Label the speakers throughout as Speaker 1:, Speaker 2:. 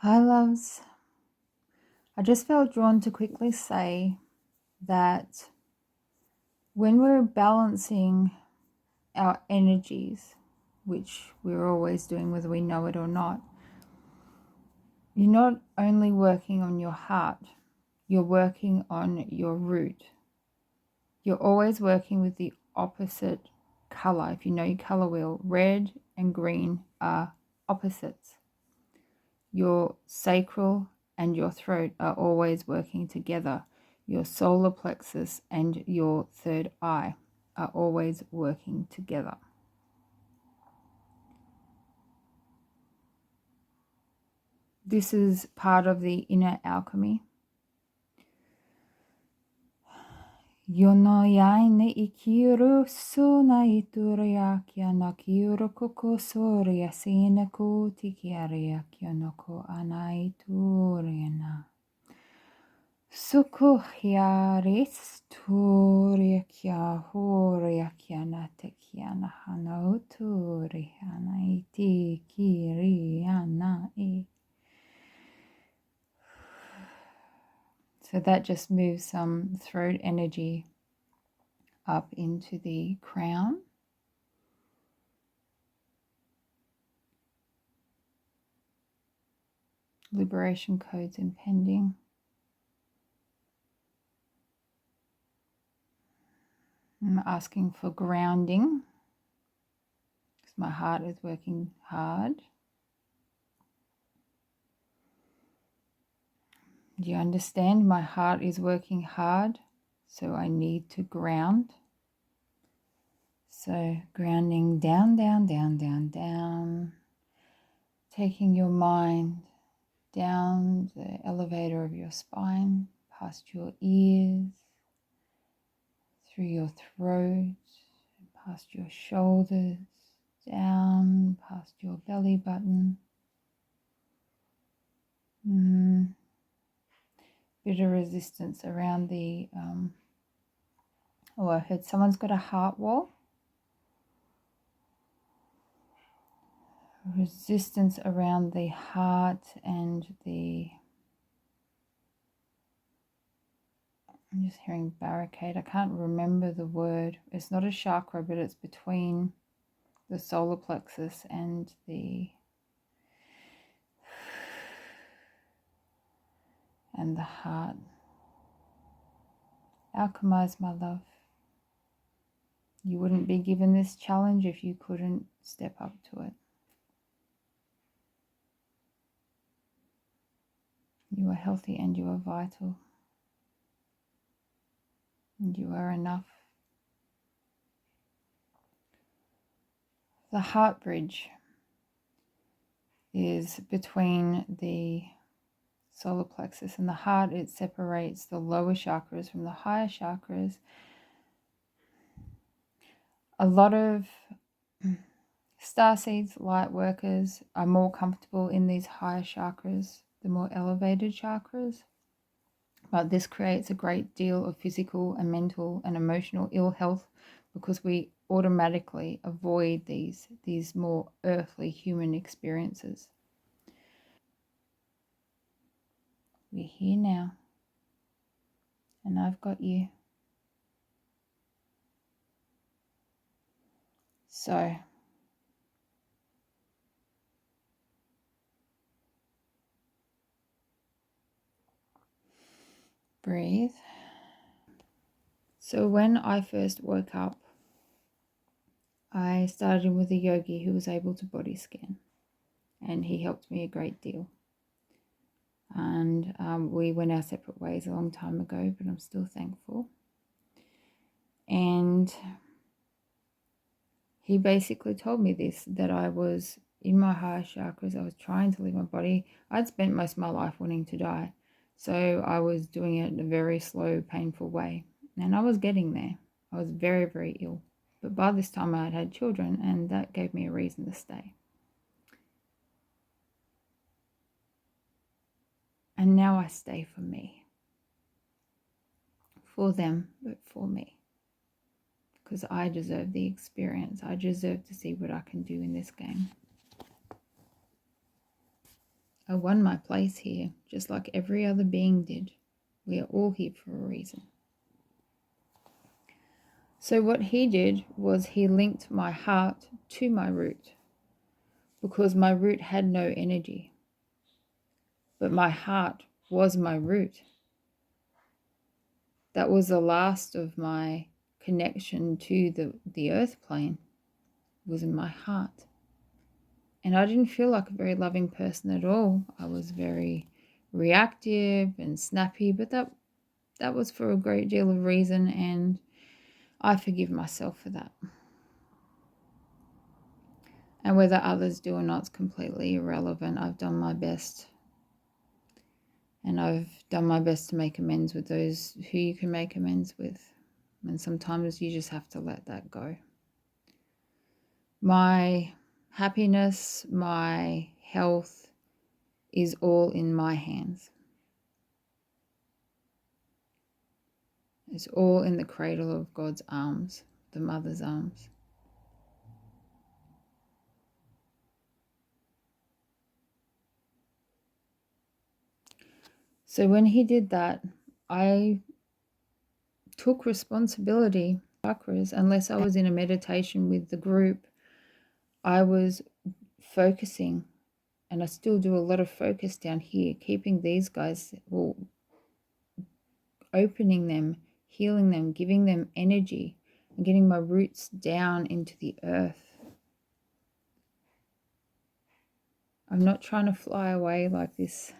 Speaker 1: Hi, loves. I just felt drawn to quickly say that when we're balancing our energies, which we're always doing whether we know it or not, you're not only working on your heart, you're working on your root. You're always working with the opposite color. If you know your color wheel, red and green are opposites. Your sacral and your throat are always working together. Your solar plexus and your third eye are always working together. This is part of the inner alchemy. Yono yaine ikiru suna ituria kia na kiuru koko soria sina ko tikiaria kia no ko anaituriana. Sukuhiaris turia kia horia kia na te kia na hana uturi hana iti kiri ana e. So that just moves some throat energy up into the crown. Liberation codes impending. I'm asking for grounding because my heart is working hard. Do you understand? My heart is working hard, so I need to ground. So grounding down, down, down, down, down. Taking your mind down the elevator of your spine, past your ears, through your throat, past your shoulders, down past your belly button. Bit of resistance around the, I heard someone's got a heart wall. Resistance around the heart and I'm just hearing barricade. I can't remember the word. It's not a chakra, but it's between the solar plexus and the heart. Alchemize, my love. You wouldn't be given this challenge if you couldn't step up to it. You are healthy and you are vital. And you are enough. The heart bridge is between the solar plexus and the heart. It separates the lower chakras from the higher chakras. A lot of starseeds, light workers are more comfortable in these higher chakras, the more elevated chakras. But this creates a great deal of physical and mental and emotional ill health because we automatically avoid these more earthly human experiences. We're here now, and I've got you. So breathe. So when I first woke up, I started with a yogi who was able to body scan, and he helped me a great deal. And we went our separate ways a long time ago, but I'm still thankful. And he basically told me this, that I was in my higher chakras. I was trying to leave my body. I'd spent most of my life wanting to die. So I was doing it in a very slow, painful way. And I was getting there. I was very, very ill. But by this time I had had children, and that gave me a reason to stay. And now I stay for me. For them, but for me. Because I deserve the experience. I deserve to see what I can do in this game. I won my place here, just like every other being did. We are all here for a reason. So what he did was he linked my heart to my root, because my root had no energy. But my heart was my root. That was the last of my connection to the earth plane, was in my heart. And I didn't feel like a very loving person at all. I was very reactive and snappy, but that was for a great deal of reason, and I forgive myself for that. And whether others do or not is completely irrelevant. I've done my best. And I've done my best to make amends with those who you can make amends with. And sometimes you just have to let that go. My happiness, my health is all in my hands. It's all in the cradle of God's arms, the mother's arms. So when he did that, I took responsibility. Chakras, unless I was in a meditation with the group, I was focusing, and I still do a lot of focus down here, keeping these guys, well, opening them, healing them, giving them energy, and getting my roots down into the earth. I'm not trying to fly away like this.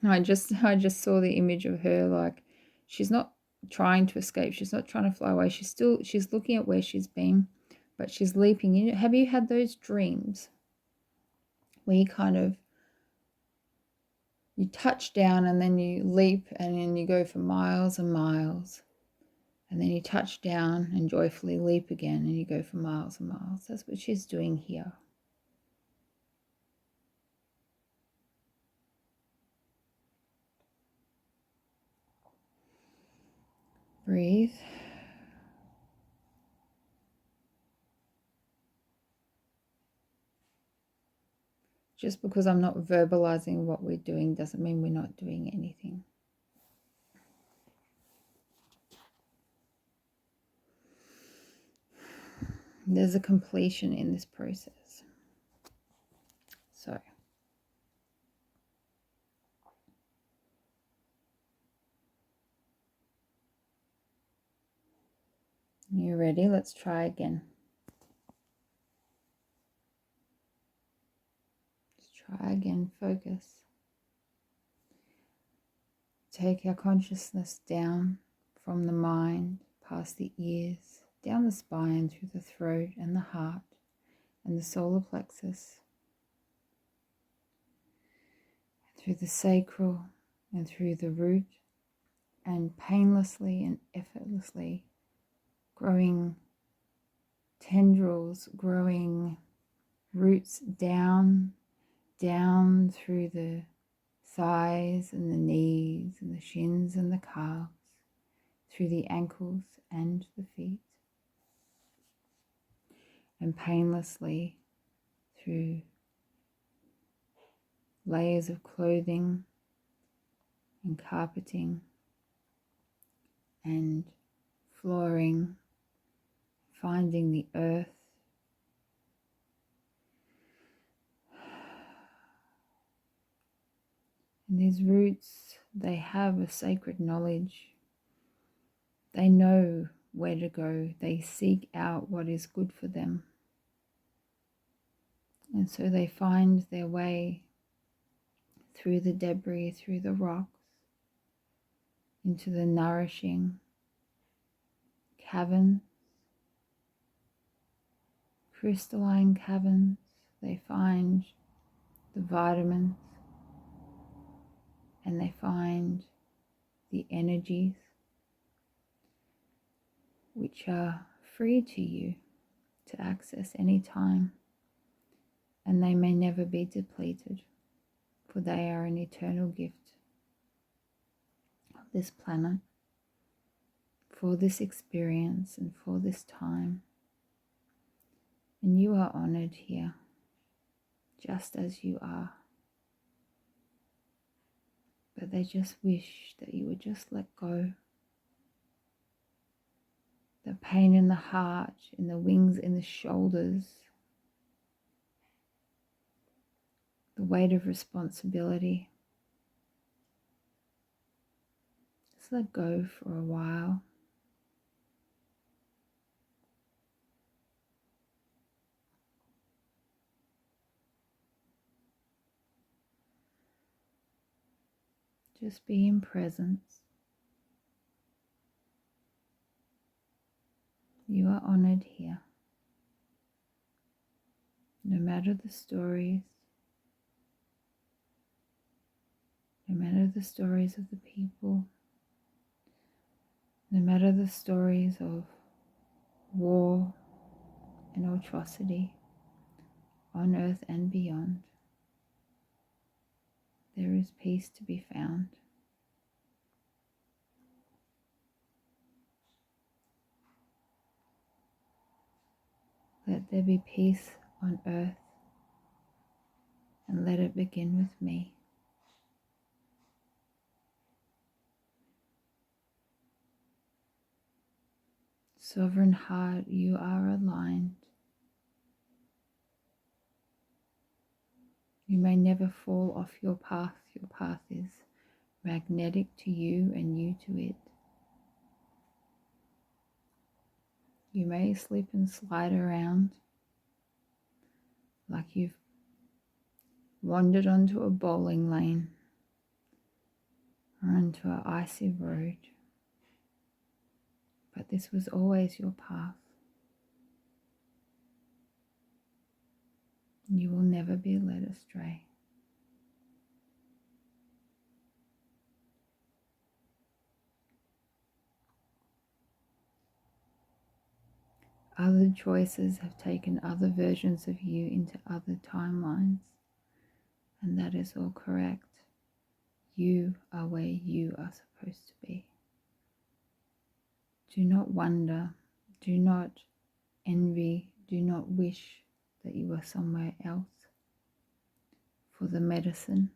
Speaker 1: I just saw the image of her, like she's not trying to escape. She's not trying to fly away. She's looking at where she's been, but she's leaping in. Have you had those dreams where you you touch down and then you leap and then you go for miles and miles, and then you touch down and joyfully leap again and you go for miles and miles? That's what she's doing here. Breathe. Just because I'm not verbalizing what we're doing doesn't mean we're not doing anything. There's a completion in this process. So, you ready? Let's try again. Try again, focus. Take our consciousness down from the mind, past the ears, down the spine, through the throat and the heart and the solar plexus, through the sacral and through the root, and painlessly and effortlessly growing tendrils, growing roots down through the thighs and the knees and the shins and the calves, through the ankles and the feet, and painlessly through layers of clothing and carpeting and flooring, finding the earth. And these roots, they have a sacred knowledge. They know where to go. They seek out what is good for them. And so they find their way through the debris, through the rocks, into the nourishing caverns, crystalline caverns. They find the vitamins, and they find the energies which are free to you to access any time, and they may never be depleted, for they are an eternal gift of this planet, for this experience and for this time. And you are honored here, just as you are. But they just wish that you would just let go. The pain in the heart, in the wings, in the shoulders, the weight of responsibility. Just let go for a while. Just be in presence. You are honored here. No matter the stories, no matter the stories of the people, no matter the stories of war and atrocity on earth and beyond, there is peace to be found. Let there be peace on earth, and let it begin with me. Sovereign heart, you are aligned. You may never fall off your path. Your path is magnetic to you and you to it. You may slip and slide around like you've wandered onto a bowling lane or onto an icy road. But this was always your path. You will never be led astray. Other choices have taken other versions of you into other timelines, and that is all correct. You are where you are supposed to be. Do not wonder, do not envy, do not wish that you were somewhere else. For the medicine,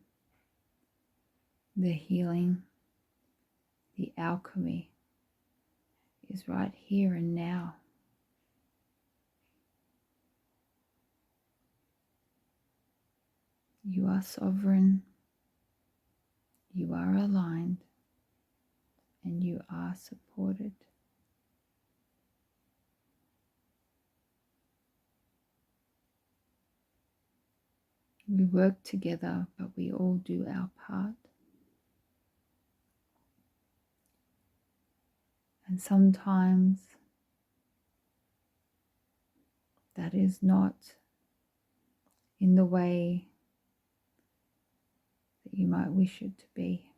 Speaker 1: the healing, the alchemy is right here and now. You are sovereign, you are aligned, and you are supported. We work together, but we all do our part. And sometimes that is not in the way that you might wish it to be.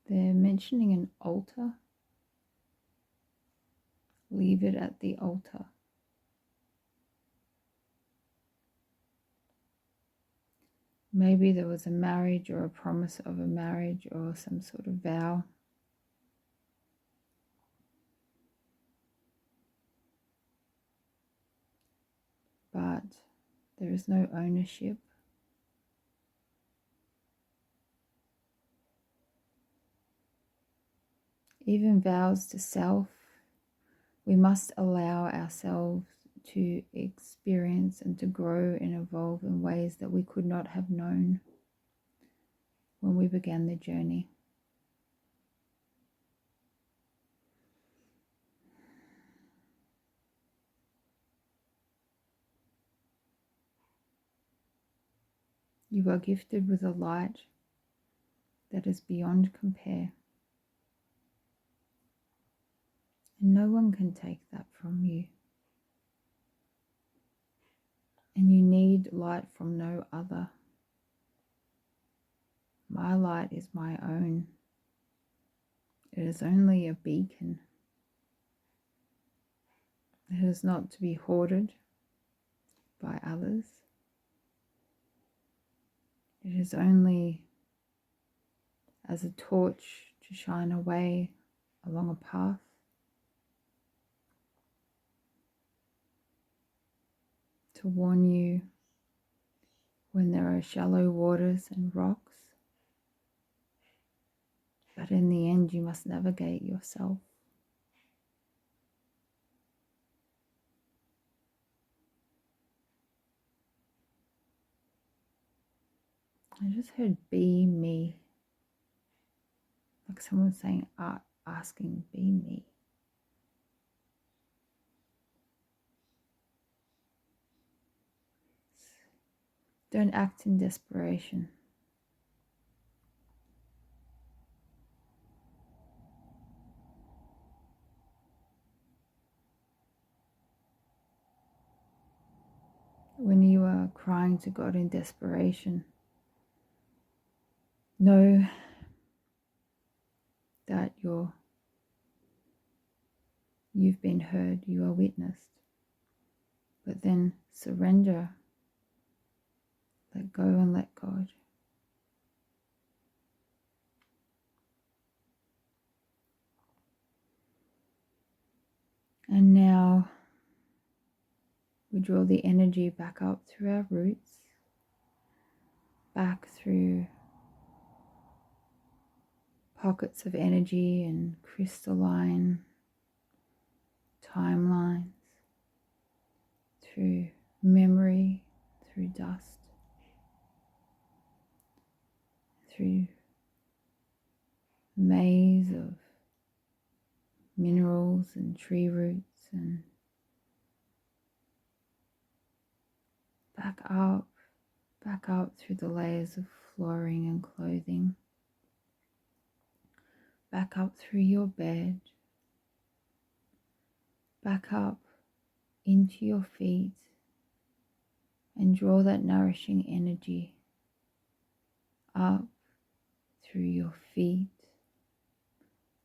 Speaker 1: They're mentioning an altar. Leave it at the altar. Maybe there was a marriage or a promise of a marriage or some sort of vow. But there is no ownership. Even vows to self, we must allow ourselves to experience and to grow and evolve in ways that we could not have known when we began the journey. You are gifted with a light that is beyond compare. And no one can take that from you. And you need light from no other. My light is my own. It is only a beacon. It is not to be hoarded by others. It is only as a torch to shine a way along a path. To warn you when there are shallow waters and rocks. But in the end, you must navigate yourself. I just heard be me. Like someone saying, asking, be me. Don't act in desperation. When you are crying to God in desperation, know that you've been heard, you are witnessed. But then surrender, let go and let God. And now we draw the energy back up through our roots, back through pockets of energy and crystalline timelines, through memory, through dust, through maze of minerals and tree roots, and back up through the layers of flooring and clothing, back up through your bed, back up into your feet, and draw that nourishing energy up through your feet,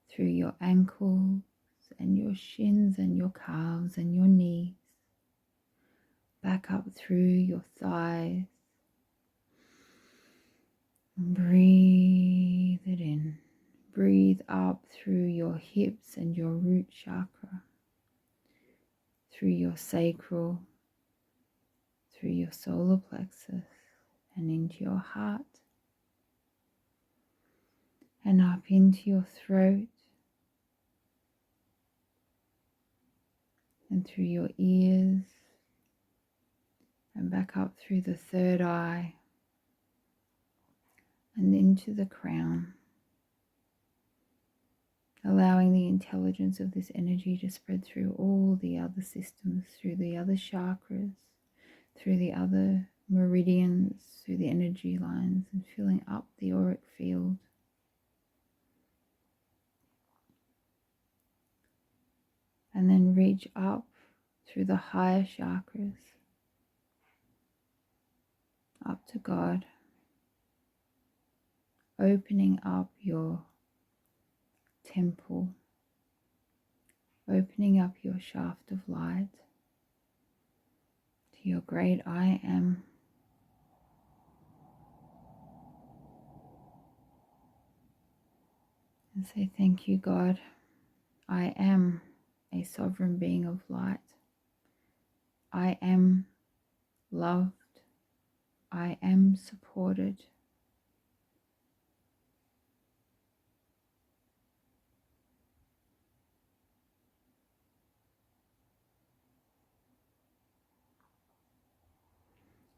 Speaker 1: through your ankles and your shins and your calves and your knees, back up through your thighs. Breathe it in. Breathe up through your hips and your root chakra, through your sacral, through your solar plexus, and into your heart, and up into your throat, and through your ears, and back up through the third eye, and into the crown, allowing the intelligence of this energy to spread through all the other systems, through the other chakras, through the other meridians, through the energy lines, and filling up the auric field. And then reach up through the higher chakras, up to God, opening up your temple, opening up your shaft of light to your great I am. And say, thank you, God. I am a sovereign being of light. I am loved. I am supported.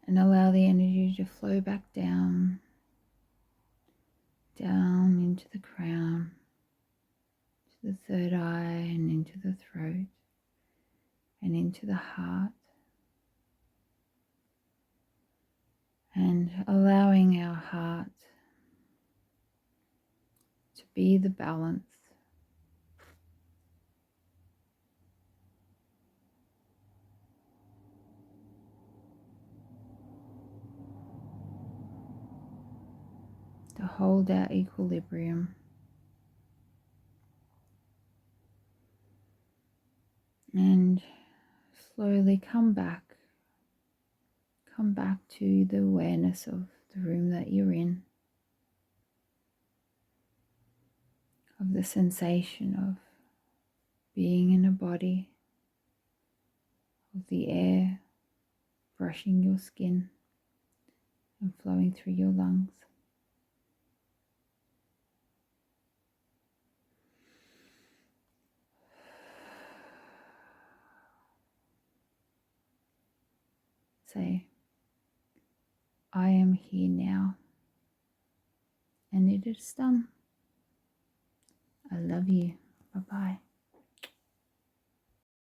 Speaker 1: And allow the energy to flow back down into the crown, to the third eye, and into the throat, and into the heart. And allowing our heart to be the balance, to hold our equilibrium. And slowly come back to the awareness of the room that you're in. of the sensation of being in a body, of the air brushing your skin and flowing through your lungs. Say, I am here now, and it is done. I love you. Bye-bye.